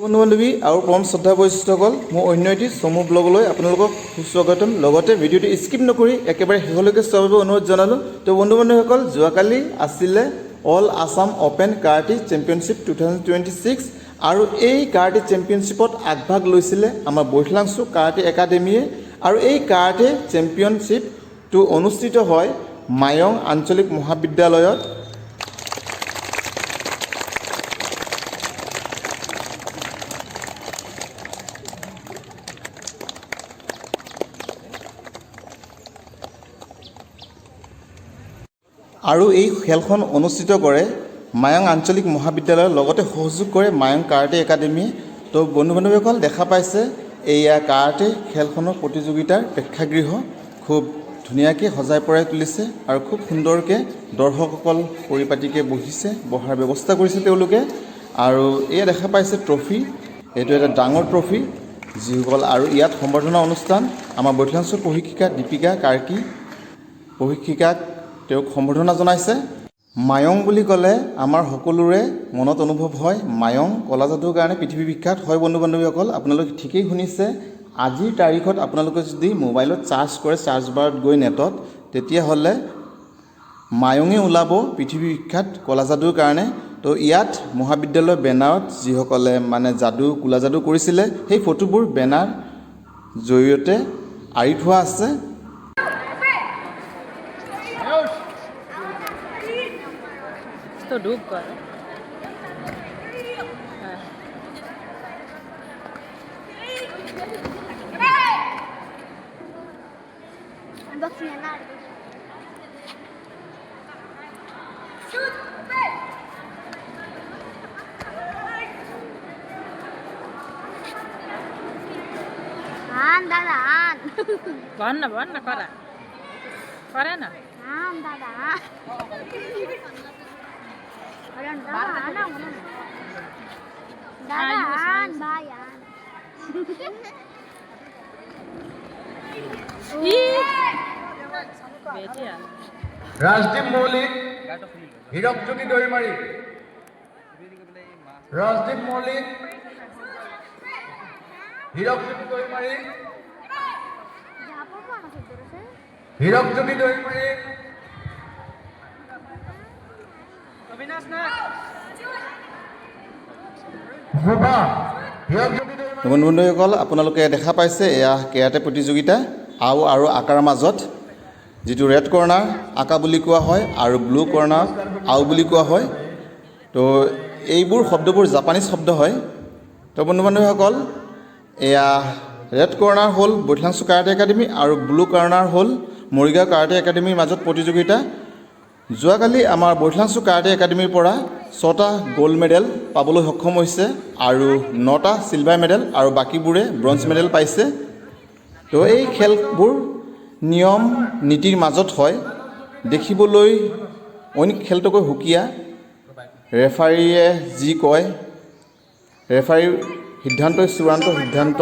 বন্ধু বান্ধৱী আৰু পৰম শ্ৰদ্ধা বৈশিষ্ট্যসকল মোৰ অন্য এটি চমু ব্লগলৈ আপোনালোকক সুস্বাগতম। লগতে ভিডিঅ'টো স্কিপ নকৰি একেবাৰে শেষলৈকে চোৱাৰ বাবে অনুৰোধ জনালোঁ। তো বন্ধু বান্ধৱীসকল, যোৱাকালি আছিলে all Assam open karate championship 2026 আৰু এই কাৰাটে চেম্পিয়নশ্বিপত আগভাগ লৈছিলে আমাৰ বৈঠলাংছু কাৰাটে একাডেমীয়ে। আৰু এই কাৰাটে চেম্পিয়নশ্বিপটো অনুষ্ঠিত হয় মায়ং আঞ্চলিক মহাবিদ্যালয়ত। আৰু এই খেলখন অনুষ্ঠিত কৰে মায়ং আঞ্চলিক মহাবিদ্যালয়ৰ লগতে সহযোগ কৰে মায়ং কাৰাটে একাডেমীয়ে। তো বন্ধু বান্ধৱীসকল, দেখা পাইছে এয়া কাৰাটে খেলখনৰ প্ৰতিযোগিতাৰ প্ৰেক্ষাগৃহ খুব ধুনীয়াকৈ সজাই পৰাই তুলিছে আৰু খুব সুন্দৰকৈ দৰ্শকসকল পৰিপাটিকৈ বহাৰ ব্যৱস্থা কৰিছে তেওঁলোকে। আৰু এয়া দেখা পাইছে ট্ৰফি, এইটো এটা ডাঙৰ ট্ৰফি যিসকল, আৰু ইয়াত সম্বৰ্ধনা অনুষ্ঠান আমাৰ বৈঠলাংছুৰ প্ৰশিক্ষিকা দীপিকা কাৰ্কি প্ৰশিক্ষিকাক তেওঁক সম্বৰ্ধনা জনাইছে। মায়ং বুলি ক'লে আমাৰ সকলোৰে মনত অনুভৱ হয় মায়ং কলা যাদুৰ কাৰণে পৃথিৱী বিখ্যাত হয়। বন্ধু বান্ধৱীসকল, আপোনালোকে ঠিকেই শুনিছে। আজিৰ তাৰিখত আপোনালোকে যদি মোবাইলত চাৰ্জ কৰে, চাৰ্জ বাৰত গৈ নেটত, তেতিয়াহ'লে মায়ঙে ওলাব পৃথিৱী বিখ্যাত কলা যাদুৰ কাৰণে। তো ইয়াত মহাবিদ্যালয়ৰ বেনাৰত যিসকলে কোলা যাদু কৰিছিলে সেই ফটোবোৰ বেনাৰ জৰিয়তে আঁৰি থোৱা আছে। तो डूब कर बन ना करे ना दादा राजदीप मौलिक हीरक ज्योति दौरिमारी राजदीप मौलिक हीरक ज्योति दौरिमारी हीरक ज्योति दौरिमारी বন্ধু বান্ধৱীসকল, আপোনালোকে দেখা পাইছে এয়া কেৰাটে প্ৰতিযোগিতা আও আৰু আকাৰ মাজত, যিটো ৰেড কৰ্ণাৰ আকা বুলি কোৱা হয় আৰু ব্লু কৰ্ণাৰ আও বুলি কোৱা হয়। তো এইবোৰ শব্দবোৰ জাপানীজ শব্দ হয়। তো বন্ধু বান্ধৱীসকল, এয়া ৰেড কৰ্ণাৰ হ'ল বৈঠলাংছু কাৰাটে একাডেমী আৰু ব্লু কৰ্ণাৰ হ'ল মৰিগাঁও কাৰাটে একাডেমীৰ মাজত প্ৰতিযোগিতা। যোৱাকালি আমাৰ বৈঠলাংছু কাৰাটে একাডেমীৰ পৰা 6টা গ'ল্ড মেডেল পাবলৈ সক্ষম হৈছে আৰু 9টা চিলভাৰ মেডেল আৰু বাকীবোৰে ব্ৰঞ্জ মেডেল পাইছে। তো এই খেলবোৰ নিয়ম নীতিৰ মাজত হয়, দেখিবলৈ অইন খেলটোকৈ সুকীয়া। ৰেফাৰীয়ে যি কয়, ৰেফাৰীৰ সিদ্ধান্তই চূড়ান্ত সিদ্ধান্ত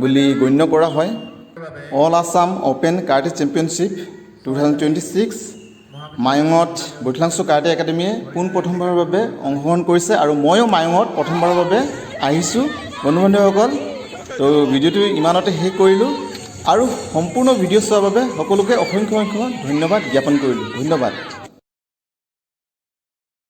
বুলি গণ্য কৰা হয়। All Assam open karate championship 2026 মায়ঙত বৈঠলাংছু কাৰাটে একাডেমীয়ে পোনপ্ৰথমবাৰৰ বাবে অংশগ্ৰহণ কৰিছে আৰু ময়ো মায়ঙত প্ৰথমবাৰৰ বাবে আহিছোঁ। বন্ধু বান্ধৱীসকল, তো ভিডিঅ'টো ইমানতে শেষ কৰিলোঁ আৰু সম্পূৰ্ণ ভিডিঅ' চোৱাৰ বাবে সকলোকে অসংখ্য ধন্যবাদ জ্ঞাপন কৰিলোঁ। ধন্যবাদ।